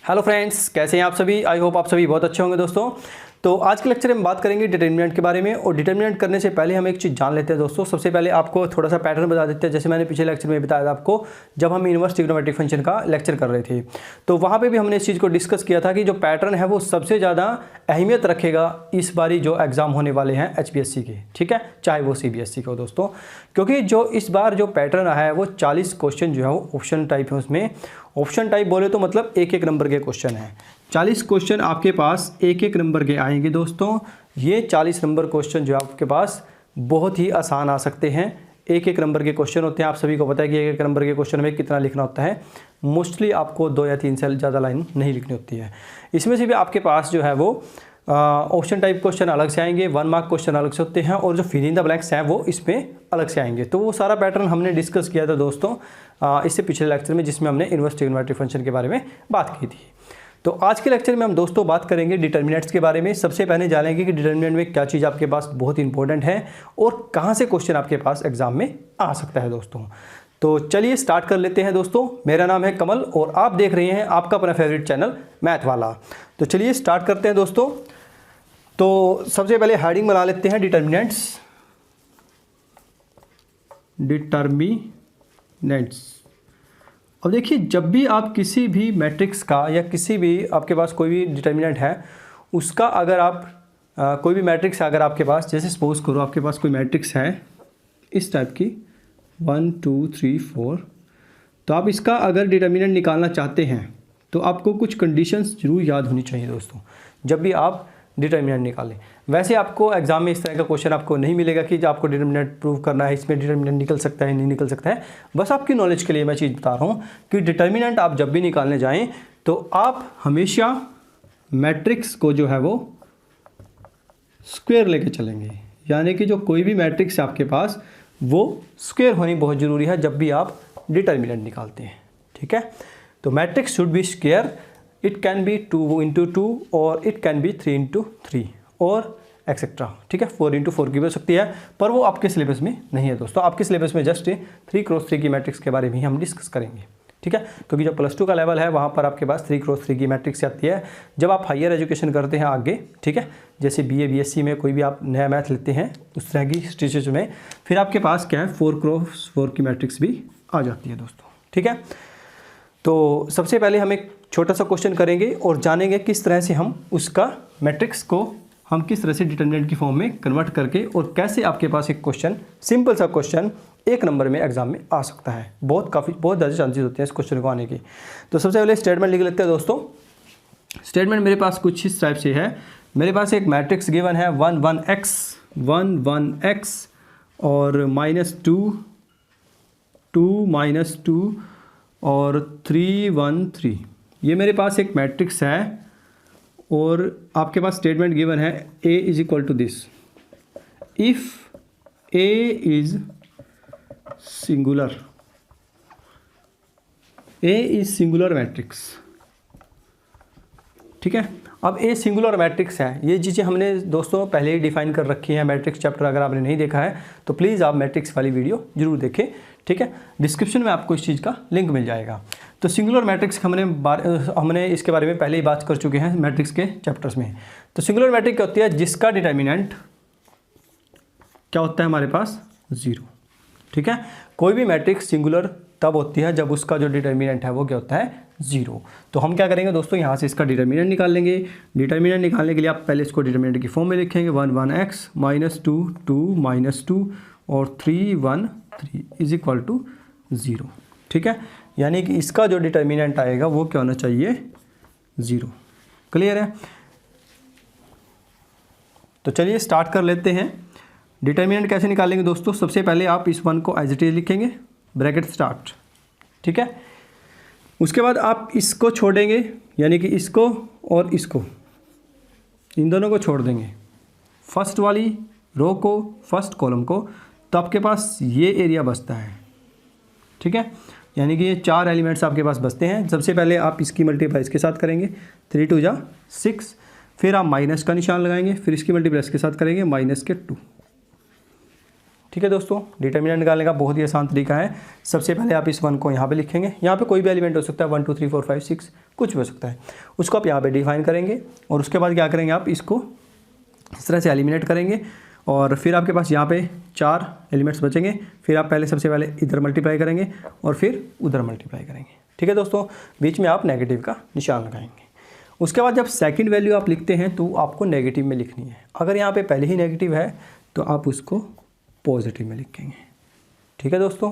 Hello friends, कैसे हैं आप सभी। आई होप आप सभी बहुत अच्छे होंगे दोस्तों। तो आज के लेक्चर में बात करेंगे डिटर्मिनेंट के बारे में। और डिटर्मिनेंट करने से पहले हम एक चीज़ जान लेते हैं दोस्तों। सबसे पहले आपको थोड़ा सा पैटर्न बता देते हैं। जैसे मैंने पिछले लेक्चर में बताया था आपको, जब हम इनवर्स ट्रिग्नोमेट्रिक फंक्शन का लेक्चर कर रहे थे, तो वहाँ पे भी हमने इस चीज़ को डिस्कस किया था कि जो पैटर्न है वो सबसे ज़्यादा अहमियत रखेगा इस बारी जो एग्ज़ाम होने वाले हैं HPSC के, ठीक है, चाहे वो CBSE के हो दोस्तों। क्योंकि जो इस बार जो पैटर्न आया है वो 40 क्वेश्चन जो है वो ऑप्शन टाइप है। उसमें ऑप्शन टाइप बोले तो मतलब एक एक नंबर के क्वेश्चन हैं। 40 क्वेश्चन आपके पास एक एक नंबर के आएंगे दोस्तों। ये 40 नंबर क्वेश्चन जो आपके पास बहुत ही आसान आ सकते हैं। एक एक नंबर के क्वेश्चन होते हैं। आप सभी को पता है कि एक एक नंबर के क्वेश्चन में कितना लिखना होता है। मोस्टली आपको 2 या 3 से ज़्यादा लाइन नहीं लिखनी होती है। इसमें से भी आपके पास जो है वो ऑप्शन टाइप क्वेश्चन अलग से आएंगे, 1 मार्क क्वेश्चन अलग से होते हैं, और जो फिल इन द ब्लैंक्स हैं वो इसमें अलग से आएंगे। तो वो सारा पैटर्न हमने डिस्कस किया था दोस्तों इससे पिछले लेक्चर में, जिसमें हमने इनवर्स ट्रिग्नोमेट्रिक फंक्शन के बारे में बात की थी। तो आज के लेक्चर में हम दोस्तों बात करेंगे डिटर्मिनेंट्स के बारे में। सबसे पहले जानेंगे कि डिटर्मिनेंट में क्या चीज़ आपके पास बहुत इंपॉर्टेंट है और कहाँ से क्वेश्चन आपके पास एग्जाम में आ सकता है दोस्तों। तो चलिए स्टार्ट कर लेते हैं दोस्तों। मेरा नाम है कमल और आप देख रहे हैं आपका अपना फेवरेट चैनल मैथ वाला। तो चलिए स्टार्ट करते हैं दोस्तों। तो सबसे पहले हेडिंग बना लेते हैं डिटर्मिनेंट्स। अब देखिए, जब भी आप किसी भी मैट्रिक्स का या किसी भी आपके पास कोई भी डिटर्मिनेंट है उसका, अगर आप कोई भी मैट्रिक्स है अगर आपके पास, जैसे सपोज करो आपके पास कोई मैट्रिक्स है इस टाइप की 1 2 3 4, तो आप इसका अगर डिटर्मिनेंट निकालना चाहते हैं तो आपको कुछ कंडीशंस जरूर याद होनी चाहिए दोस्तों जब भी आप डिटर्मिनेंट निकालें। वैसे आपको एग्जाम में इस तरह का क्वेश्चन आपको नहीं मिलेगा कि आपको डिटर्मिनेंट प्रूव करना है, इसमें डिटर्मिनेंट निकल सकता है नहीं निकल सकता है। बस आपकी नॉलेज के लिए मैं चीज़ बता रहा हूँ कि डिटर्मिनेंट आप जब भी निकालने जाएं तो आप हमेशा मैट्रिक्स को जो है वो स्क्वायर लेके चलेंगे। यानी कि जो कोई भी मैट्रिक्स है आपके पास वो स्क्वायर होनी बहुत ज़रूरी है जब भी आप डिटर्मिनेंट निकालते हैं, ठीक है। तो matrix should be square. It can be 2 into 2 और इट कैन बी 3 into 3 और एक्सेट्रा, ठीक है। 4 into 4 की भी हो सकती है, पर वो आपके सिलेबस में नहीं है दोस्तों। आपके सिलेबस में जस्ट 3x3 की मैट्रिक्स के बारे में ही हम डिस्कस करेंगे, ठीक है। क्योंकि जो +2 का लेवल है वहाँ पर आपके पास 3x3 की मैट्रिक्स आती है। जब आप हायर एजुकेशन करते हैं आगे, ठीक है, जैसे BA BSc में कोई भी आप नया मैथ लेते हैं उस तरह की स्टेजेस में, फिर आपके पास क्या है 4x4 की मैट्रिक्स भी आ जाती है दोस्तों, ठीक है। तो सबसे पहले हम एक छोटा सा क्वेश्चन करेंगे और जानेंगे किस तरह से हम उसका मैट्रिक्स को हम किस तरह से डिटर्मिनेंट की फॉर्म में कन्वर्ट करके, और कैसे आपके पास एक क्वेश्चन, सिंपल सा क्वेश्चन एक नंबर में एग्जाम में आ सकता है। बहुत ज़्यादा चांसेस होते हैं इस क्वेश्चन को आने की। तो सबसे पहले स्टेटमेंट लिख लेते हैं दोस्तों। स्टेटमेंट मेरे पास कुछ इस टाइप से है। मेरे पास एक मैट्रिक्स गिवन है 1 1 x और -2 2 -2 और 3 1 3। ये मेरे पास एक मैट्रिक्स है और आपके पास स्टेटमेंट गिवन है A is equal to this. If A is singular, A is singular matrix, ठीक है। अब A सिंगुलर मैट्रिक्स है, ये चीज़ें हमने दोस्तों पहले ही डिफाइन कर रखी है। मैट्रिक्स चैप्टर अगर आपने नहीं देखा है तो प्लीज़ आप मैट्रिक्स वाली वीडियो जरूर देखें, ठीक है। डिस्क्रिप्शन में आपको इस चीज़ का लिंक मिल जाएगा। तो सिंगुलर मैट्रिक्स हमने इसके बारे में पहले ही बात कर चुके हैं मैट्रिक्स के चैप्टर्स में। तो सिंगुलर मैट्रिक्स क्या होती है? जिसका डिटर्मिनेंट क्या होता है हमारे पास 0, ठीक है। कोई भी मैट्रिक्स सिंगुलर तब होती है जब उसका जो डिटर्मिनेंट है वो क्या होता है 0। तो हम क्या करेंगे दोस्तों, यहाँ से इसका डिटर्मिनेंट निकाल लेंगे। डिटर्मिनेंट निकालने के लिए आप पहले इसको डिटर्मिनेंट की फॉर्म में लिखेंगे 1 1 x -2 2 -2 और 3 1 3 इज इक्वल टू 0, ठीक है। यानी कि इसका जो डिटर्मिनेंट आएगा वो क्या होना चाहिए 0। क्लियर है? तो चलिए स्टार्ट कर लेते हैं। डिटर्मिनेंट कैसे निकालेंगे दोस्तों? सबसे पहले आप इस 1 को एज इट इज लिखेंगे, ब्रैकेट स्टार्ट, ठीक है। उसके बाद आप इसको छोड़ेंगे, यानी कि इसको और इसको, इन दोनों को छोड़ देंगे, फर्स्ट वाली रो को, फर्स्ट कॉलम को, तो आपके पास ये एरिया बचता है, ठीक है। यानी कि ये 4 एलिमेंट्स आपके पास बचते हैं। सबसे पहले आप इसकी मल्टीप्लाई इसके साथ करेंगे, 3 2 जा 6, फिर आप माइनस का निशान लगाएंगे, फिर इसकी मल्टीप्लाई इसके साथ करेंगे -2, ठीक है दोस्तों, डिटर्मिनेंट निकालने का बहुत ही आसान तरीका है। सबसे पहले आप इस 1 को यहाँ पे लिखेंगे, यहाँ पे कोई भी एलिमेंट हो सकता है, 1 2 3 4 5 6 कुछ भी हो सकता है, उसको आप यहाँ पे डिफाइन करेंगे और उसके बाद क्या करेंगे, आप इसको इस तरह से एलिमिनेट करेंगे और फिर आपके पास यहाँ पे 4 एलिमेंट्स बचेंगे। फिर आप पहले सबसे पहले इधर मल्टीप्लाई करेंगे और फिर उधर मल्टीप्लाई करेंगे। ठीक है दोस्तों, बीच में आप नेगेटिव का निशान लगाएंगे। उसके बाद जब सेकंड वैल्यू आप लिखते हैं तो आपको नेगेटिव में लिखनी है। अगर यहाँ पे पहले ही नेगेटिव है तो आप उसको पॉजिटिव में लिखेंगे। ठीक है दोस्तों,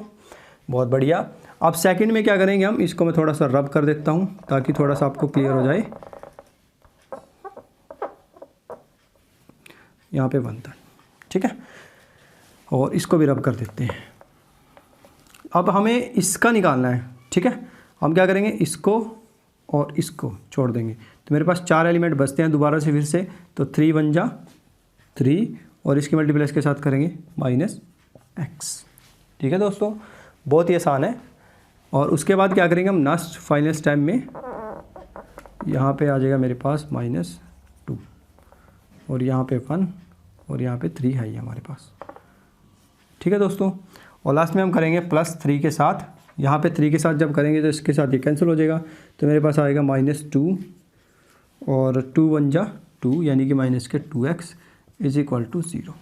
बहुत बढ़िया। अब सेकंड में क्या करेंगे हम, इसको मैं थोड़ा सा रब कर देता हूँ ताकि थोड़ा सा आपको क्लियर हो जाए। यहाँ पे 1 था, ठीक है, और इसको भी रब कर देते हैं। अब हमें इसका निकालना है। ठीक है, हम क्या करेंगे, इसको और इसको छोड़ देंगे तो मेरे पास 4 एलिमेंट बचते हैं दोबारा से फिर से। तो 3 1 जा 3 और इसकी मल्टीप्लाई इसके साथ करेंगे -x। ठीक है दोस्तों, बहुत ही आसान है। और उसके बाद क्या करेंगे हम, लास्ट फाइनल स्टेप में यहाँ पे आ जाएगा मेरे पास -2 और यहाँ पे 1 और यहाँ पे 3 है ये हमारे पास। ठीक है दोस्तों, और लास्ट में हम करेंगे +3 के साथ। यहाँ पे 3 के साथ जब करेंगे तो इसके साथ ये कैंसिल हो जाएगा तो मेरे पास आएगा -2 और 2 1 जा 2 यानी कि -2x = 0।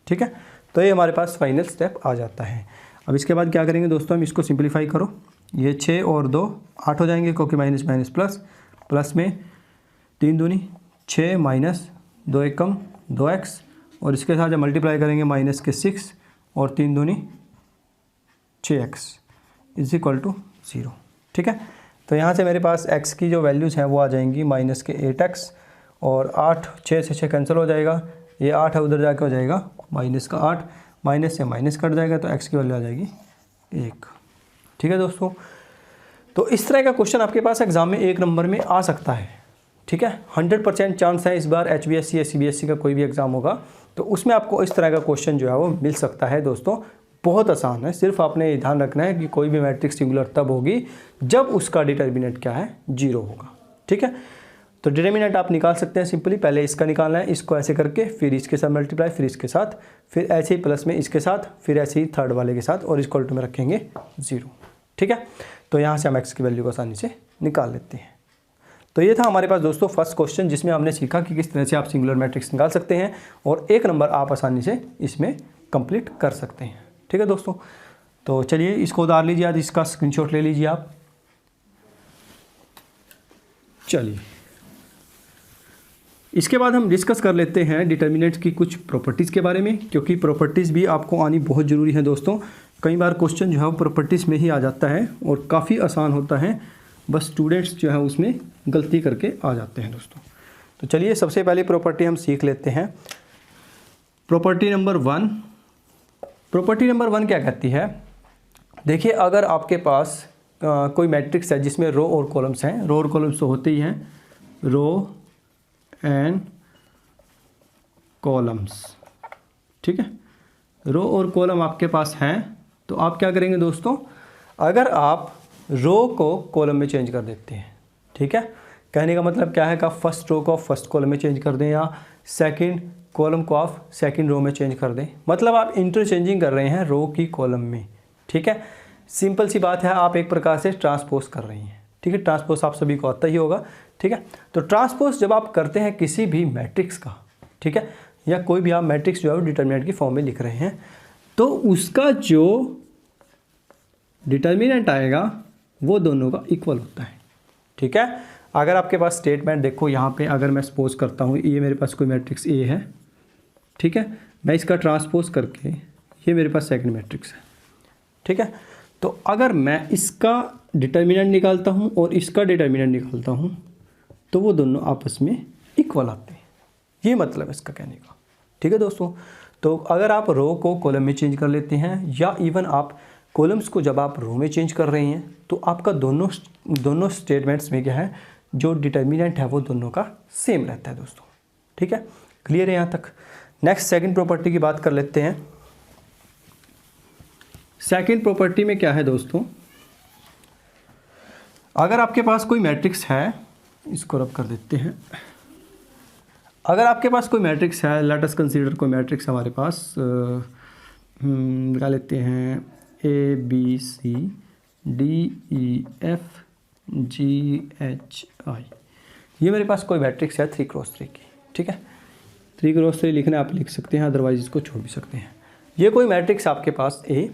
ठीक है, तो ये हमारे पास फाइनल स्टेप आ जाता है। अब इसके बाद क्या करेंगे दोस्तों, हम इसको सिंप्लीफाई करो, ये 6 और 2 8 हो जाएंगे क्योंकि माइनस प्लस में 3 दूनी 6 -2 एकम 2x और इसके साथ जब मल्टीप्लाई करेंगे -6 और 3 दूनी 6x = 0। ठीक है, तो यहाँ से मेरे पास x की जो वैल्यूज़ हैं वो आ जाएंगी -8x और 8 6 से 6 कैंसिल हो जाएगा, ये 8 है उधर जाके हो जाएगा -8, माइनस से माइनस कट जाएगा तो x की वैल्यू आ जाएगी 1। ठीक है दोस्तों, तो इस तरह का क्वेश्चन आपके पास एग्जाम में 1 नंबर में आ सकता है। ठीक है, 100% चांस है इस बार HBSC या CBSC का कोई भी एग्ज़ाम होगा तो उसमें आपको इस तरह का क्वेश्चन जो है वो मिल सकता है। दोस्तों बहुत आसान है, सिर्फ आपने ये ध्यान रखना है कि कोई भी मैट्रिक्स सिंगुलर तब होगी जब उसका डिटर्मिनेंट क्या है, 0 होगा। ठीक है, तो डिटर्मिनेंट आप निकाल सकते हैं सिंपली, पहले इसका निकालना है, इसको ऐसे करके फिर इसके साथ मल्टीप्लाई, फिर इसके साथ, फिर ऐसे ही प्लस में इसके साथ, फिर ऐसे ही थर्ड वाले के साथ और इक्वल टू में रखेंगे 0। ठीक है, तो यहाँ से हम x की वैल्यू को आसानी से निकाल लेते हैं। तो ये था हमारे पास दोस्तों फर्स्ट क्वेश्चन जिसमें हमने सीखा कि किस तरह से आप सिंगुलर मैट्रिक्स निकाल सकते हैं और 1 नंबर आप आसानी से इसमें कंप्लीट कर सकते हैं। ठीक है दोस्तों, तो चलिए इसको उतार लीजिए, आज इसका स्क्रीनशॉट ले लीजिए आप। चलिए इसके बाद हम डिस्कस कर लेते हैं डिटर्मिनेंट्स की कुछ प्रॉपर्टीज़ के बारे में, क्योंकि प्रॉपर्टीज़ भी आपको आनी बहुत ज़रूरी है दोस्तों। कई बार क्वेश्चन जो है वो प्रॉपर्टीज़ में ही आ जाता है और काफ़ी आसान होता है, बस स्टूडेंट्स जो है उसमें गलती करके आ जाते हैं दोस्तों। तो चलिए सबसे पहले प्रॉपर्टी हम सीख लेते हैं। Property number 1। प्रॉपर्टी नंबर 1 क्या कहती है, देखिए अगर आपके पास कोई मैट्रिक्स है जिसमें रो और कॉलम्स हैं, रो और कॉलम्स तो होते ही हैं, रो एंड कॉलम्स। ठीक है, रो और कॉलम आपके पास हैं तो आप क्या करेंगे दोस्तों, अगर आप रो को कॉलम में चेंज कर देते हैं, ठीक है, कहने का मतलब क्या है कि आप फर्स्ट रो को आप फर्स्ट कॉलम में चेंज कर दें या सेकंड कॉलम को आप सेकंड रो में चेंज कर दें, मतलब आप इंटरचेंजिंग कर रहे हैं रो की कॉलम में। ठीक है, सिंपल सी बात है, आप एक प्रकार से ट्रांसपोज कर रही हैं। ठीक है, ट्रांसपोज आप सभी को आता ही होगा। ठीक है, तो ट्रांसपोज जब आप करते हैं किसी भी मैट्रिक्स का, ठीक है, या कोई भी आप मैट्रिक्स जो है डिटर्मिनेंट की फॉर्म में लिख रहे हैं तो उसका जो डिटर्मिनेंट आएगा वो दोनों का इक्वल होता है। ठीक है, अगर आपके पास स्टेटमेंट देखो यहाँ पे, अगर मैं सपोज करता हूँ ये मेरे पास कोई मैट्रिक्स ए है, ठीक है, मैं इसका ट्रांसपोज करके ये मेरे पास सेकंड मैट्रिक्स है। ठीक है, तो अगर मैं इसका डिटर्मिनेंट निकालता हूँ और इसका डिटर्मिनेंट निकालता हूँ तो वो दोनों आपस में इक्वल आते हैं, ये मतलब है इसका कहने का। ठीक है दोस्तों, तो अगर आप रो को कॉलम में चेंज कर लेते हैं या इवन आप कॉलम्स को जब आप रो में चेंज कर रहे हैं तो आपका दोनों स्टेटमेंट्स में क्या है, जो डिटर्मिनेंट है वो दोनों का सेम रहता है दोस्तों। ठीक है, क्लियर है यहाँ तक। नेक्स्ट सेकंड प्रॉपर्टी की बात कर लेते हैं। सेकंड प्रॉपर्टी में क्या है दोस्तों, अगर आपके पास कोई मैट्रिक्स है, इसको रब कर देते हैं, अगर आपके पास कोई मैट्रिक्स है, लेट अस कंसीडर कोई मैट्रिक्स हमारे पास निकाल लेते हैं ABCDEFGHI, ये मेरे पास कोई मैट्रिक्स है 3x3 की, ठीक है। 3x3 लिखना आप लिख सकते हैं, अदरवाइज इसको छोड़ भी सकते हैं। ये कोई मैट्रिक्स आपके पास A,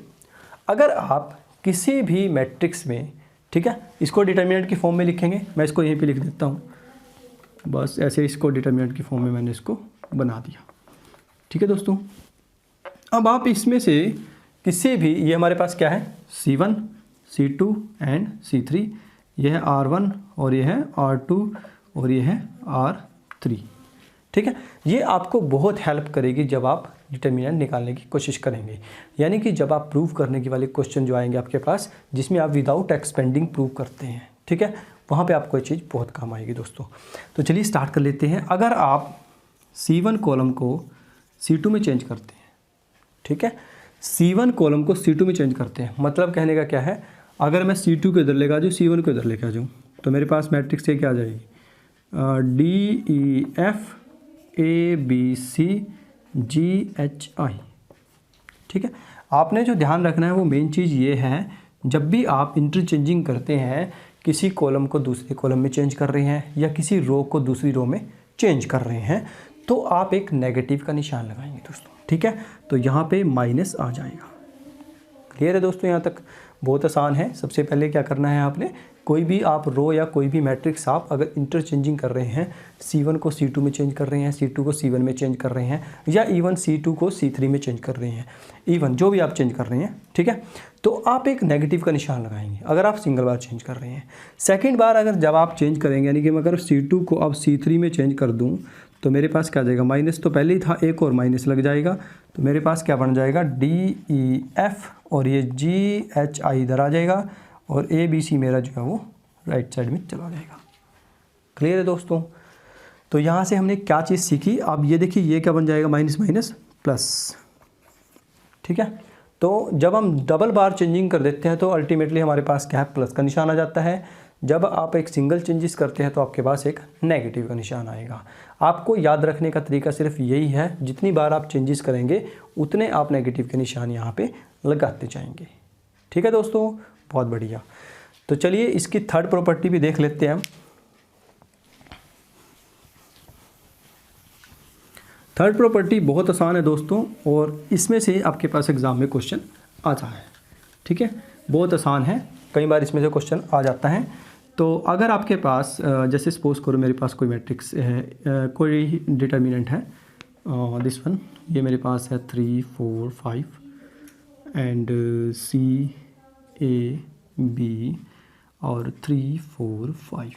अगर आप किसी भी मैट्रिक्स में, ठीक है, इसको डिटर्मिनेंट की फॉर्म में लिखेंगे, मैं इसको यहीं पे लिख देता हूँ, बस ऐसे इसको डिटर्मिनेंट की फॉर्म में मैंने इसको बना दिया, ठीक है दोस्तों। अब आप इसमें से किसी भी, ये हमारे पास क्या है C1, C2 एंड C3, यह है R1 और यह है R2 और यह है R3, ठीक है। ये आपको बहुत हेल्प करेगी जब आप डिटर्मिनेंट निकालने की कोशिश करेंगे, यानी कि जब आप प्रूव करने के वाले क्वेश्चन जो आएंगे आपके पास, जिसमें आप विदाउट एक्सपेंडिंग प्रूव करते हैं, ठीक है, वहाँ पे आपको ये चीज़ बहुत काम आएगी दोस्तों। तो चलिए स्टार्ट कर लेते हैं। अगर आप C1 कॉलम को C2 में चेंज करते हैं, ठीक है, C1 कॉलम को C2 में चेंज करते हैं, मतलब कहने का क्या है, अगर मैं C2 को इधर लेकर आ जाऊँ, C1 को इधर लेकर आ जाऊँ, तो मेरे पास मैट्रिक्स ये क्या आ जाएगी, DEFABCGHI, ठीक है। आपने जो ध्यान रखना है वो मेन चीज़ ये है, जब भी आप इंटरचेंजिंग करते हैं, किसी कॉलम को दूसरे कॉलम में चेंज कर रहे हैं या किसी रो को दूसरी रो में चेंज कर रहे हैं, तो आप एक नेगेटिव का निशान लगाएंगे दोस्तों, ठीक है। तो यहाँ पे माइनस आ जाएगा। क्लियर है दोस्तों, यहाँ तक बहुत आसान है। सबसे पहले क्या करना है, आपने कोई भी आप रो या कोई भी मैट्रिक्स आप अगर इंटरचेंजिंग कर रहे हैं, C1 को C2 में चेंज कर रहे हैं, C2 को C1 में चेंज कर रहे हैं, या इवन C2 को C3 में चेंज कर रहे हैं, इवन जो भी आप चेंज कर रहे हैं, ठीक है, तो आप एक नेगेटिव का निशान लगाएंगे अगर आप सिंगल बार चेंज कर रहे हैं। सेकेंड बार अगर जब आप चेंज करेंगे, यानी कि मैं अगर C2 को अब C3 में चेंज कर दूँ, तो मेरे पास क्या आ जाएगा, माइनस तो पहले ही था, एक और माइनस लग जाएगा, तो मेरे पास क्या बन जाएगा, DEF और ये GHI इधर आ जाएगा और ABC मेरा जो है वो राइट साइड में चला जाएगा। क्लियर है दोस्तों। तो यहाँ से हमने क्या चीज़ सीखी, अब ये देखिए ये क्या बन जाएगा, माइनस माइनस प्लस, ठीक है। तो जब हम डबल बार चेंजिंग कर देते हैं तो अल्टीमेटली हमारे पास क्या है, प्लस का निशान आ जाता है। जब आप एक सिंगल चेंजेस करते हैं तो आपके पास एक नेगेटिव का निशान आएगा। आपको याद रखने का तरीका सिर्फ यही है, जितनी बार आप चेंजेस करेंगे उतने आप नेगेटिव के निशान यहाँ पे लगाते जाएंगे, ठीक है दोस्तों, बहुत बढ़िया। तो चलिए इसकी थर्ड प्रॉपर्टी भी देख लेते हैं हम। थर्ड प्रॉपर्टी बहुत आसान है दोस्तों, और इसमें से आपके पास एग्जाम में क्वेश्चन आता है, ठीक है, बहुत आसान है, कई बार इसमें से क्वेश्चन आ जाता है। तो अगर आपके पास जैसे सपोज करो मेरे पास कोई मैट्रिक्स है, कोई डिटर्मिनेंट है, दिस वन, ये मेरे पास है 3 4 5 एंड CAB और 3 4 5,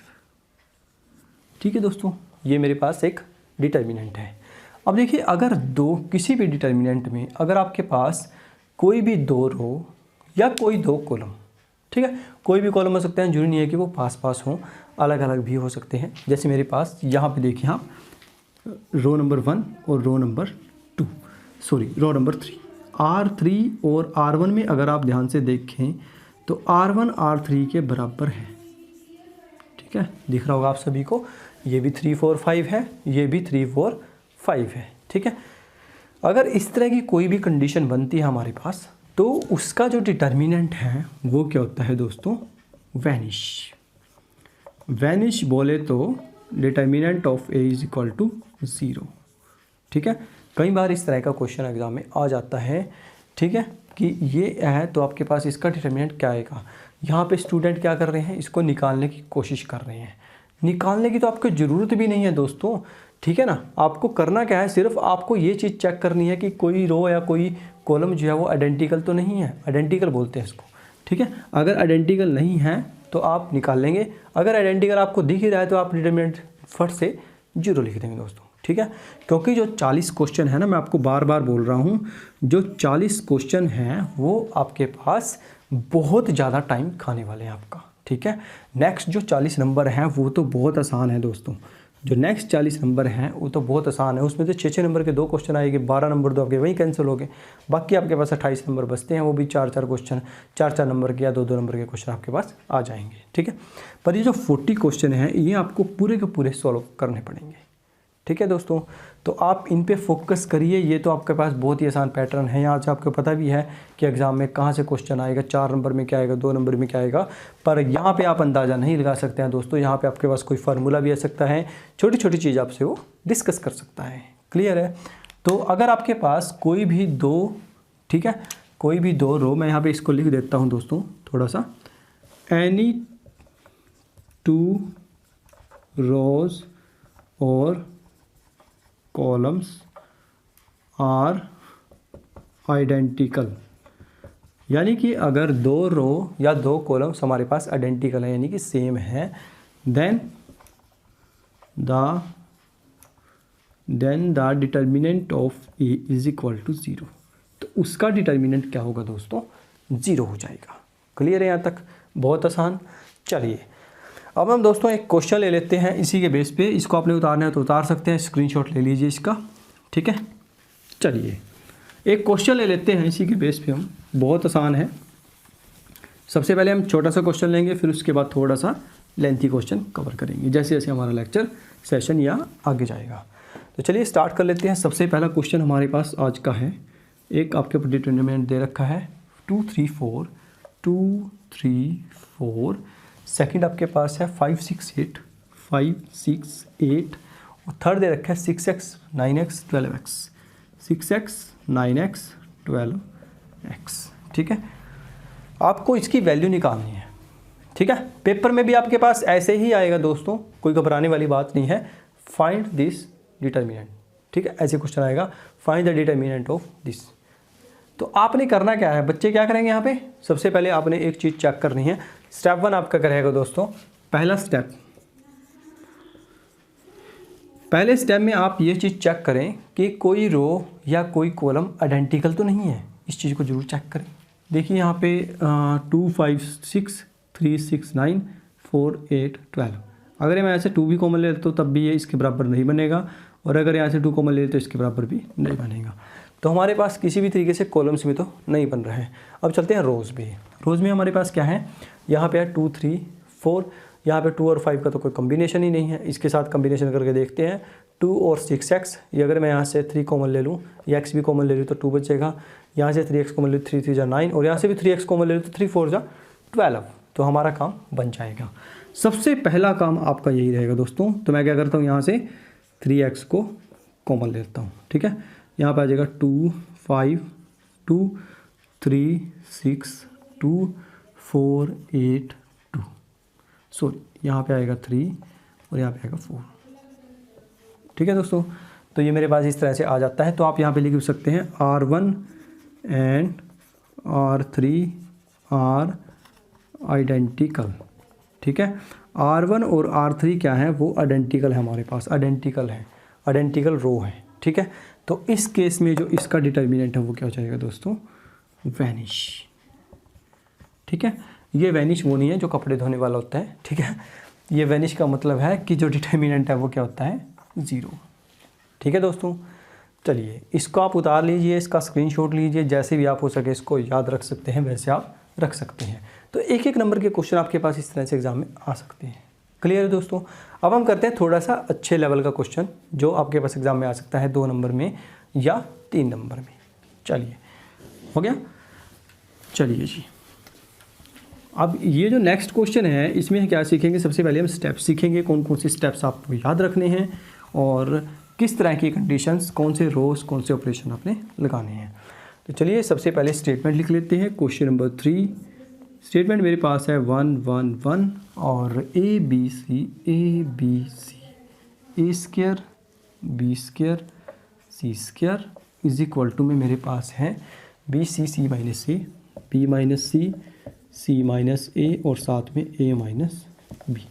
ठीक है दोस्तों, ये मेरे पास एक डिटर्मिनेंट है। अब देखिए अगर किसी भी डिटर्मिनेंट में अगर आपके पास कोई भी दो रो या कोई दो कॉलम, ठीक है, कोई भी कॉलम हो सकते हैं, जरूरी नहीं है कि वो पास पास हों, अलग अलग भी हो सकते हैं। जैसे मेरे पास यहाँ पे देखिए आप रो नंबर 1 और row number 2, sorry row number 3, R3 और R1 में अगर आप ध्यान से देखें तो R1 R3 के बराबर है, ठीक है, दिख रहा होगा आप सभी को, ये भी 3 4 5 है, ये भी 3 4 5 है, ठीक है। अगर इस तरह की कोई भी कंडीशन बनती है हमारे पास, तो उसका जो डिटर्मिनेंट है वो क्या होता है दोस्तों, वैनिश। वैनिश बोले तो determinant of A is equal to 0, ठीक है। कई बार इस तरह का क्वेश्चन एग्जाम में आ जाता है, ठीक है, कि ये है तो आपके पास इसका डिटर्मिनेंट क्या आएगा। यहाँ पे स्टूडेंट क्या कर रहे हैं, इसको निकालने की कोशिश कर रहे हैं। निकालने की तो आपको ज़रूरत भी नहीं है दोस्तों, ठीक है ना। आपको करना क्या है, सिर्फ आपको ये चीज़ चेक करनी है कि कोई रो या कोई कॉलम जो है वो आइडेंटिकल तो नहीं है, आइडेंटिकल बोलते हैं इसको, ठीक है। अगर आइडेंटिकल नहीं है तो आप निकाल लेंगे, अगर आइडेंटिकल आपको दिख ही रहा है तो आप डिटर्मिनेंट फट से 0 लिख देंगे दोस्तों, ठीक है। क्योंकि जो 40 क्वेश्चन है ना, मैं आपको बार बार बोल रहा हूँ, जो 40 क्वेश्चन हैं वो आपके पास बहुत ज़्यादा टाइम खाने वाले हैं आपका, ठीक है। नेक्स्ट जो 40 नंबर हैं वो तो बहुत आसान है दोस्तों, जो नेक्स्ट 40 नंबर हैं वो तो बहुत आसान है। उसमें से 6-6 नंबर के 2 क्वेश्चन आएंगे, 12 नंबर तो आपके वहीं कैंसिल हो गए, बाकी आपके पास 28 नंबर बचते हैं, वो भी 4-4 क्वेश्चन, 4-4 नंबर के या 2-2 नंबर के क्वेश्चन आपके पास आ जाएंगे, ठीक है। पर ये जो 40 क्वेश्चन हैं ये आपको पूरे के पूरे सॉल्व करने पड़ेंगे, ठीक है दोस्तों, तो आप इन पे फोकस करिए। ये तो आपके पास बहुत ही आसान पैटर्न है, यहाँ से आपको पता भी है कि एग्ज़ाम में कहाँ से क्वेश्चन आएगा, 4 नंबर में क्या आएगा, 2 नंबर में क्या आएगा। पर यहाँ पे आप अंदाज़ा नहीं लगा सकते हैं दोस्तों, यहाँ पे आपके पास कोई फार्मूला भी आ सकता है, छोटी छोटी चीज़ आपसे वो डिस्कस कर सकता है। क्लियर है? तो अगर आपके पास कोई भी दो, ठीक है, कोई भी दो रो, मैं यहाँ पर इसको लिख देता हूँ दोस्तों थोड़ा सा, एनी 2 रोज और कॉलम्स आर आइडेंटिकल, यानी कि अगर 2 रो या 2 कॉलम्स हमारे पास आइडेंटिकल है यानी कि सेम है, then the determinant of A is equal to 0। तो उसका डिटर्मिनेंट क्या होगा दोस्तों? 0 हो जाएगा। क्लियर है यहाँ तक? बहुत आसान। चलिए अब हम दोस्तों एक क्वेश्चन ले लेते हैं इसी के बेस पे। इसको आपने उतारना है तो उतार सकते हैं, स्क्रीनशॉट ले लीजिए इसका, ठीक है। चलिए एक क्वेश्चन ले लेते हैं इसी के बेस पे हम, बहुत आसान है। सबसे पहले हम छोटा सा क्वेश्चन लेंगे, फिर उसके बाद थोड़ा सा लेंथी क्वेश्चन कवर करेंगे जैसे जैसे हमारा लेक्चर सेशन या आगे जाएगा। तो चलिए स्टार्ट कर लेते हैं। सबसे पहला क्वेश्चन हमारे पास आज का है, एक आपके ऊपर डिटरमिनेंट दे रखा है 2 3 4 2 3 4, सेकंड आपके पास है 5 6 8 5 6 8, और थर्ड दे रखा है 6x 9x 12x 6x 9x 12x। ठीक है, आपको इसकी वैल्यू निकालनी है। ठीक है, पेपर में भी आपके पास ऐसे ही आएगा दोस्तों, कोई घबराने वाली बात नहीं है। फाइंड दिस डिटरमिनेंट, ठीक है, ऐसे क्वेश्चन आएगा, find the determinant of this. तो आपने करना क्या है, बच्चे क्या करेंगे यहाँ पे, सबसे पहले आपने एक चीज़ चेक करनी है। स्टेप 1 आपका करेगा दोस्तों, पहला स्टेप, पहले स्टेप में आप ये चीज़ चेक करें कि कोई रो या कोई कॉलम आइडेंटिकल तो नहीं है। इस चीज़ को जरूर चेक करें। देखिए यहाँ पे 2 5 6 3 6 9 4 8 12, अगर मैं ऐसे 2 भी कॉमन ले लेता हूँ तब भी ये इसके बराबर नहीं बनेगा, और अगर यहाँ से 2 कॉमन ले लेते तो इसके बराबर भी नहीं बनेगा। तो हमारे पास किसी भी तरीके से कॉलम्स में तो नहीं बन रहा है। अब चलते हैं रोज़ में। रोज़ में हमारे पास क्या है, यहाँ पे है 2 3 4, यहाँ पे 2 और 5 का तो कोई कम्बिनेशन ही नहीं है। इसके साथ कम्बिनेशन करके देखते हैं, 2 और 6x, ये अगर मैं यहाँ से 3 कॉमन ले लूँ या x भी कॉमन ले लूँ तो 2 बचेगा। यहाँ से 3x कॉमन ले लूँ, 3 3 जा 9, और यहाँ से भी 3x कॉमन ले लूँ तो 3 4 जा 12, तो हमारा काम बन जाएगा। सबसे पहला काम आपका यही रहेगा दोस्तों। तो मैं क्या करता हूँ, यहाँ से 3x को कॉमन ले लेता हूँ। ठीक है, यहाँ पर आ जाएगा 2 5 2 3 6 2 4 8 2, सॉरी यहाँ पे आएगा 3 और यहाँ पे आएगा 4। ठीक है दोस्तों, तो ये मेरे पास इस तरह से आ जाता है। तो आप यहाँ पे लिख सकते हैं R1 and R3 are identical. ठीक है, R1 और R3 क्या है, वो आइडेंटिकल है हमारे पास, आइडेंटिकल है, आइडेंटिकल रो है। ठीक है, तो इस केस में जो इसका डिटर्मिनेंट है वो क्या हो जाएगा दोस्तों, वैनिश। ठीक है, ये वैनिश वो नहीं है जो कपड़े धोने वाला होता है। ठीक है, ये वैनिश का मतलब है कि जो डिटर्मिनेंट है वो क्या होता है, 0। ठीक है दोस्तों, चलिए इसको आप उतार लीजिए, इसका स्क्रीनशॉट लीजिए, जैसे भी आप हो सके इसको याद रख सकते हैं वैसे आप रख सकते हैं। तो एक एक नंबर के क्वेश्चन आपके पास इस तरह से एग्जाम में आ सकते हैं। क्लियर है दोस्तों। अब हम करते हैं थोड़ा सा अच्छे लेवल का क्वेश्चन जो आपके पास एग्जाम में आ सकता है 2 नंबर में या 3 नंबर में। चलिए हो गया। चलिए जी, अब ये जो नेक्स्ट क्वेश्चन है इसमें क्या सीखेंगे, सबसे पहले हम स्टेप्स सीखेंगे, कौन कौन से स्टेप्स आपको याद रखने हैं और किस तरह की कंडीशंस, कौन से रोज, कौन से ऑपरेशन आपने लगाने हैं। तो चलिए सबसे पहले स्टेटमेंट लिख लेते हैं। क्वेश्चन नंबर 3, स्टेटमेंट मेरे पास है 1 1 1 और A B C A square B square C square is equal to में मेरे पास है B C C minus A B minus C minus A और साथ में ए माइनस बी।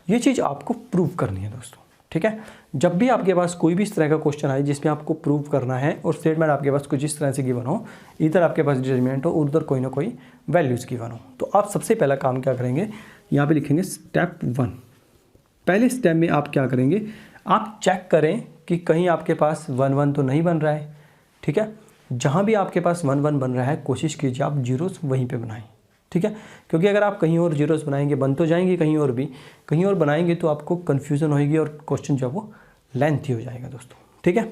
ये चीज़ आपको प्रूव करनी है दोस्तों। ठीक है, जब भी आपके पास कोई भी इस तरह का क्वेश्चन आए जिसमें आपको प्रूव करना है और स्टेटमेंट आपके पास कुछ इस तरह से गिवन हो, इधर आपके पास डिटरमिनेंट हो, उधर कोई ना कोई वैल्यूज़ गिवन हो, तो आप सबसे पहला काम क्या करेंगे, यहाँ पे लिखेंगे स्टेप 1। पहले स्टेप में आप क्या करेंगे, आप चेक करें कि कहीं आपके पास 1 1 तो नहीं बन रहा है। ठीक है, जहाँ भी आपके पास 1 1 बन रहा है कोशिश कीजिए आप जीरोस वहीं पर बनाएं। ठीक है, क्योंकि अगर आप कहीं और जीरोस बनाएंगे, बन तो जाएंगे कहीं और भी, कहीं और बनाएंगे तो आपको कन्फ्यूज़न होएगी और क्वेश्चन जो है वो लेंथ ही हो जाएगा दोस्तों। ठीक है,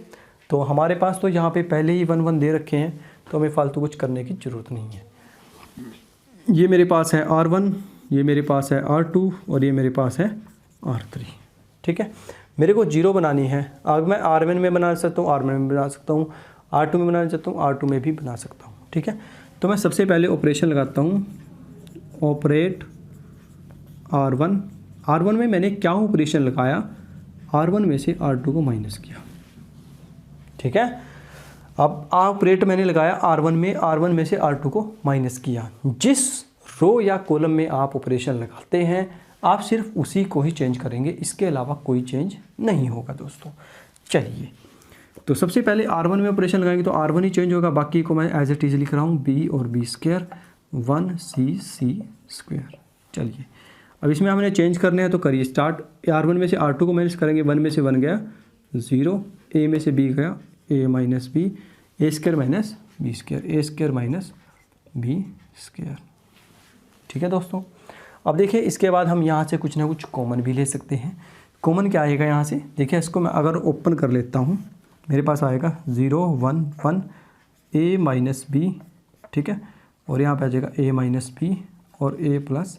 तो हमारे पास तो यहाँ पे पहले ही 1 1 दे रखे हैं, तो हमें फालतू कुछ करने की ज़रूरत नहीं है। ये मेरे पास है R1, ये मेरे पास है R2 और ये मेरे पास है R3। ठीक है, मेरे को 0 बनानी है। अब मैं R1 में बना सकता हूँ, R1 में बना सकता हूँ, R2 में बनाना चाहता हूँ, R2 में भी बना सकता हूँ। ठीक है, तो मैं सबसे पहले ऑपरेशन लगाता हूँ, ऑपरेट R1। R1 में मैंने क्या ऑपरेशन लगाया, R1 में से R2 को माइनस किया। ठीक है, अब ऑपरेट मैंने लगाया R1 में, R1 में से R2 को माइनस किया। जिस रो या कॉलम में आप ऑपरेशन लगाते हैं आप सिर्फ उसी को ही चेंज करेंगे, इसके अलावा कोई चेंज नहीं होगा दोस्तों। चलिए, तो सबसे पहले R1 में ऑपरेशन लगाएंगे तो R1 ही चेंज होगा, बाकी को मैं एज इट इज लिख रहा हूँ B और B स्क्वायर 1C स्क्वायर। चलिए, अब इसमें हमने चेंज करने हैं तो करिए स्टार्ट। R1 में से R2 को माइनस करेंगे, 1 में से 1 गया 0, A में से B गया A minus B, A square minus B square, A square minus B square. ठीक है दोस्तों, अब देखिए इसके बाद हम यहाँ से कुछ ना कुछ कॉमन भी ले सकते हैं। कॉमन क्या आएगा यहाँ से, देखिए इसको मैं अगर ओपन कर लेता हूँ, मेरे पास आएगा 0 1 1 A माइनस B। ठीक है, और यहाँ पे आ जाएगा A माइनस B और A प्लस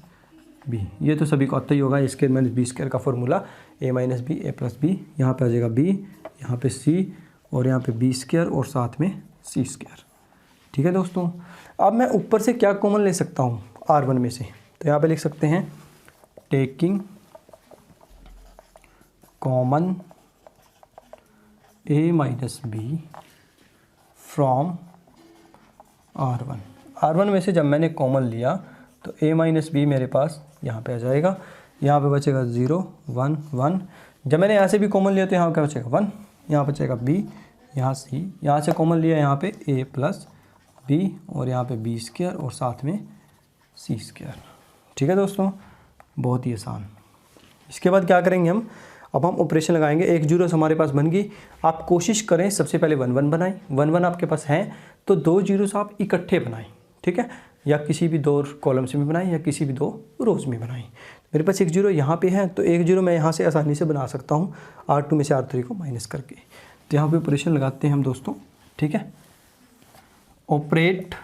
B। ये तो सभी को आता ही होगा, A square minus B square का formula, A minus B A plus B। यहाँ पे आ जाएगा B, यहाँ पे C और यहाँ पे B स्क्वायर और साथ में C स्क्वायर। ठीक है दोस्तों, अब मैं ऊपर से क्या कॉमन ले सकता हूँ R1 में से, तो यहाँ पे लिख सकते हैं taking common A minus B from R1। R1 में से जब मैंने कॉमन लिया तो A माइनस B मेरे पास यहाँ पे आ जाएगा, यहाँ पे बचेगा 0 1 1। जब मैंने यहाँ से भी कॉमन लिया तो यहाँ क्या बचेगा 1, यहाँ बचेगा B, यहाँ C, यहाँ से कॉमन लिया यहाँ पे A प्लस B और यहाँ पे B स्क्वायर और साथ में C स्क्वायर। ठीक है दोस्तों, बहुत ही आसान। इसके बाद क्या करेंगे हम, अब हम ऑपरेशन लगाएंगे। एक जीरोस हमारे पास बन गई। आप कोशिश करें सबसे पहले 1 1 बनाएं, 1 1 आपके पास हैं तो 2 जीरोस आप इकट्ठे बनाएं। ठीक है, या किसी भी 2 कॉलम से भी बनाएं या किसी भी 2 रोज में बनाएं। मेरे पास एक जीरो यहाँ पे है तो एक जीरो मैं यहाँ से आसानी से बना सकता हूँ R2 में से R3 को माइनस करके। तो यहाँ पे ऑपरेशन लगाते हैं हम दोस्तों। ठीक है, ऑपरेट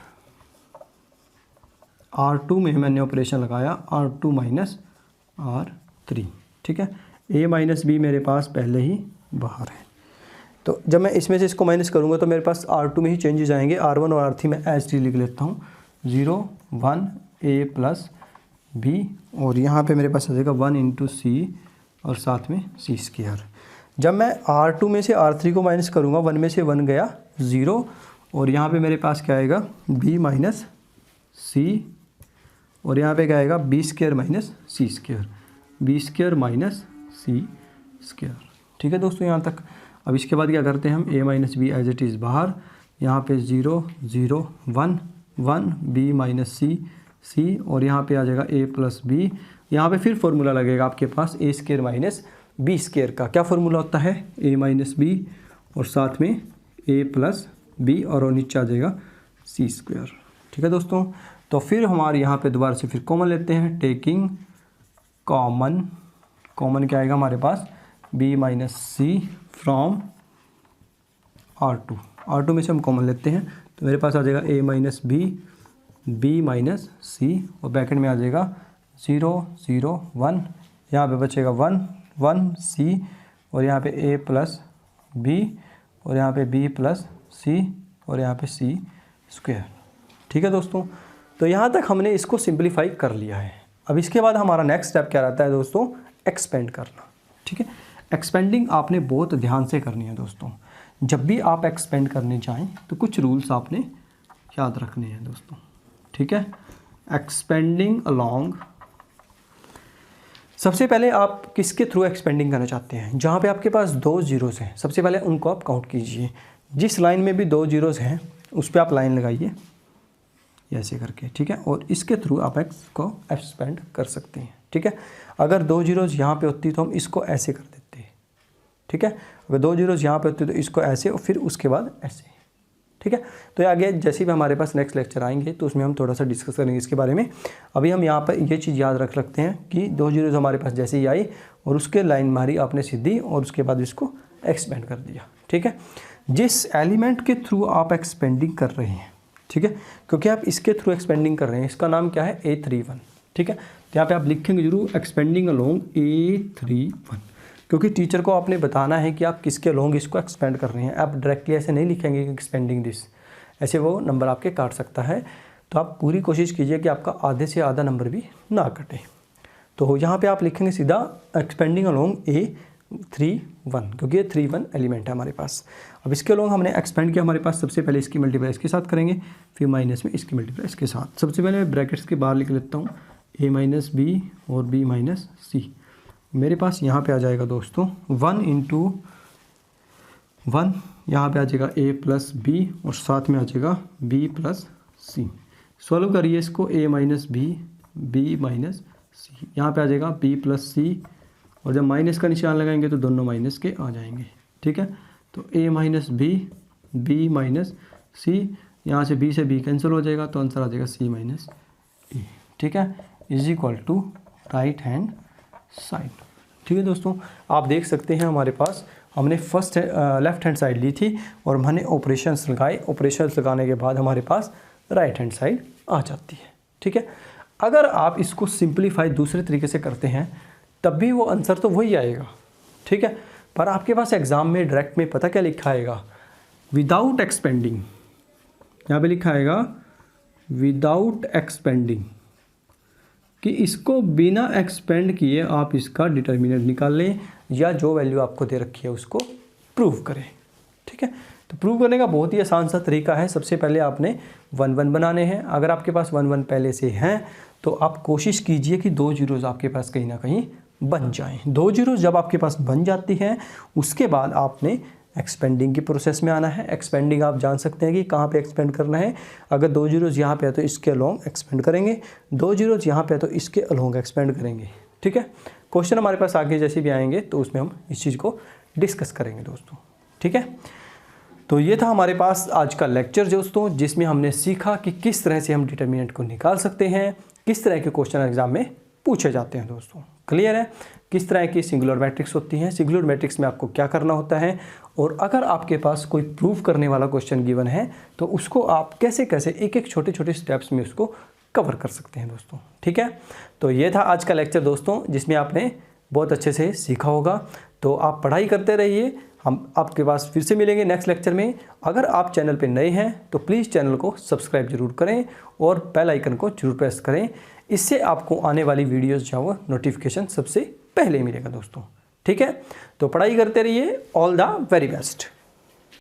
R2 में मैंने ऑपरेशन लगाया R2 माइनस R3। ठीक है, A माइनस B मेरे पास पहले ही बाहर है, तो जब मैं इसमें से इसको माइनस करूँगा तो मेरे पास R2 में ही चेंजेस आएंगे। R1 और R3 में एज टी लिख लेता हूँ, 0 1 A प्लस B और यहाँ पे मेरे पास आ जाएगा 1 इंटू C और साथ में C स्क्वायर। जब मैं R2 में से R3 को माइनस करूँगा, 1 में से 1 गया 0 और यहाँ पे मेरे पास क्या आएगा B माइनस C और यहाँ पे क्या आएगा B square minus C square, B square minus C square. ठीक है दोस्तों यहाँ तक। अब इसके बाद क्या करते हैं हम, A minus B as it is बाहर, यहाँ पे 0 0 1 1 B माइनस C और यहाँ पे आ जाएगा A प्लस B। यहाँ पे फिर फॉर्मूला लगेगा आपके पास A square minus B square का। क्या फार्मूला होता है, A माइनस B और साथ में A प्लस B और नीचे आ जाएगा C स्क्वायर। ठीक है दोस्तों, तो फिर हमारे यहाँ पे दोबारा से फिर कॉमन लेते हैं, टेकिंग कॉमन क्या आएगा हमारे पास, B minus C from R2 में से हम कॉमन लेते हैं तो मेरे पास आ जाएगा A minus B minus C और ब्रैकेट में आ जाएगा 0 0 1, यहाँ पे बचेगा 1 1 C और यहाँ पे A प्लस B और यहाँ पे B प्लस C और यहाँ पे C स्क्वायर। ठीक है दोस्तों, तो यहाँ तक हमने इसको सिंप्लीफाई कर लिया है। अब इसके बाद हमारा नेक्स्ट स्टेप क्या रहता है दोस्तों, एक्सपेंड करना। ठीक है, एक्सपेंडिंग आपने बहुत ध्यान से करनी है दोस्तों। जब भी आप एक्सपेंड करने जाएं तो कुछ रूल्स आपने याद रखने हैं दोस्तों। ठीक है, एक्सपेंडिंग अलोंग, सबसे पहले आप किसके थ्रू एक्सपेंडिंग करना चाहते हैं, जहाँ पे आपके पास 2 जीरोस हैं सबसे पहले उनको आप काउंट कीजिए। जिस लाइन में भी 2 जीरोस हैं उस पर आप लाइन लगाइए ऐसे करके। ठीक है, और इसके थ्रू आप एक्स को एक्सपेंड कर सकते हैं। ठीक है, अगर 2 जीरोस यहाँ पे होती तो हम इसको ऐसे कर देते हैं। ठीक है, अगर 2 जीरोस यहाँ पे होती तो इसको ऐसे और फिर उसके बाद ऐसे। ठीक है, तो आगे जैसे भी हमारे पास नेक्स्ट लेक्चर आएंगे तो उसमें हम थोड़ा सा डिस्कस करेंगे इसके बारे में। अभी हम यहाँ पर ये चीज़ याद रख सकते हैं कि 2 जीरोस हमारे पास जैसे ही आई और उसके लाइन मारी आपने सीधी और उसके बाद इसको एक्सपेंड कर दिया। ठीक है, जिस एलिमेंट के थ्रू आप एक्सपेंडिंग कर रहे हैं, ठीक है, क्योंकि आप इसके थ्रू एक्सपेंडिंग कर रहे हैं, इसका नाम क्या है A31। ठीक है, तो यहाँ पे आप लिखेंगे जरूर एक्सपेंडिंग अलोंग A31, क्योंकि टीचर को आपने बताना है कि आप किसके अलोंग इसको एक्सपेंड कर रहे हैं। आप डायरेक्टली ऐसे नहीं लिखेंगे कि एक्सपेंडिंग दिस, ऐसे वो नंबर आपके काट सकता है। तो आप पूरी कोशिश कीजिए कि आपका आधे से आधा नंबर भी ना कटे। तो यहाँ पे आप लिखेंगे सीधा एक्सपेंडिंग अलोंग A31, क्योंकि ये 31 एलिमेंट है हमारे पास। अब इसके अलोंग हमने एक्सपेंड किया, हमारे पास सबसे पहले इसकी मल्टीप्लाई इसके साथ करेंगे, फिर माइनस में इसकी मल्टीप्लाई इसके साथ। सबसे पहले मैं ब्रैकेट्स के बाहर लिख लेता हूँ A माइनस बी और B माइनस सी। मेरे पास यहाँ पे आ जाएगा दोस्तों 1 इंटू 1, यहाँ पे आ जाएगा A प्लस बी और साथ में आ जाएगा B प्लस सी। सॉल्व करिए इसको, A minus B, B minus C, यहाँ पे आ जाएगा B प्लस सी, और जब माइनस का निशान लगाएंगे तो दोनों माइनस के आ जाएंगे। ठीक है, तो A minus B, B minus C, यहाँ से B से B कैंसिल हो जाएगा, तो आंसर आ जाएगा C माइनस ए। ठीक है, is equal to right hand side. ठीक है दोस्तों, आप देख सकते हैं हमारे पास हमने फर्स्ट लेफ्ट हैंड साइड ली थी और हमने ऑपरेशंस लगाए, ऑपरेशंस लगाने के बाद हमारे पास राइट हैंड साइड आ जाती है। ठीक है, अगर आप इसको सिंप्लीफाई दूसरे तरीके से करते हैं तब भी वो आंसर तो वही आएगा। ठीक है, पर आपके पास एग्ज़ाम में डायरेक्ट में पता क्या लिखा आएगा, विदाउट एक्सपेंडिंग। यहाँ पे लिखा आएगा विदाउट एक्सपेंडिंग, कि इसको बिना एक्सपेंड किए आप इसका डिटर्मिनेंट निकाल लें या जो वैल्यू आपको दे रखी है उसको प्रूव करें। ठीक है, तो प्रूव करने का बहुत ही आसान सा तरीका है। सबसे पहले आपने 1 1 बनाने हैं। अगर आपके पास 1 1 पहले से हैं तो आप कोशिश कीजिए कि 2 जीरोज़ आपके पास कहीं ना कहीं बन जाएं। 2 जीरोज़ जब आपके पास बन जाती हैं उसके बाद आपने एक्सपेंडिंग की प्रोसेस में आना है। एक्सपेंडिंग आप जान सकते हैं कि कहाँ पे एक्सपेंड करना है। अगर 2 जीरोज़ यहाँ पे है तो इसके अलोंग एक्सपेंड करेंगे, 2 जीरोज़ यहाँ पे है तो इसके अलोंग एक्सपेंड करेंगे। ठीक है, क्वेश्चन हमारे पास आगे जैसे भी आएंगे तो उसमें हम इस चीज़ को डिस्कस करेंगे दोस्तों। ठीक है, तो ये था हमारे पास आज का लेक्चर दोस्तों, जिसमें हमने सीखा कि किस तरह से हम डिटर्मिनेंट को निकाल सकते हैं, किस तरह के क्वेश्चन एग्जाम में पूछे जाते हैं दोस्तों। क्लियर है, किस तरह की सिंगुलर मैट्रिक्स होती हैं, सिंगुलर मैट्रिक्स में आपको क्या करना होता है, और अगर आपके पास कोई प्रूफ करने वाला क्वेश्चन गिवन है तो उसको आप कैसे कैसे एक एक छोटे छोटे स्टेप्स में उसको कवर कर सकते हैं दोस्तों। ठीक है, तो ये था आज का लेक्चर दोस्तों, जिसमें आपने बहुत अच्छे से सीखा होगा। तो आप पढ़ाई करते रहिए, हम आपके पास फिर से मिलेंगे नेक्स्ट लेक्चर में। अगर आप चैनल पे नए हैं तो प्लीज़ चैनल को सब्सक्राइब जरूर करें और बेल आइकन को जरूर प्रेस करें। इससे आपको आने वाली वीडियोस जो वो नोटिफिकेशन सबसे पहले मिलेगा दोस्तों। ठीक है, तो पढ़ाई करते रहिए। All the very best.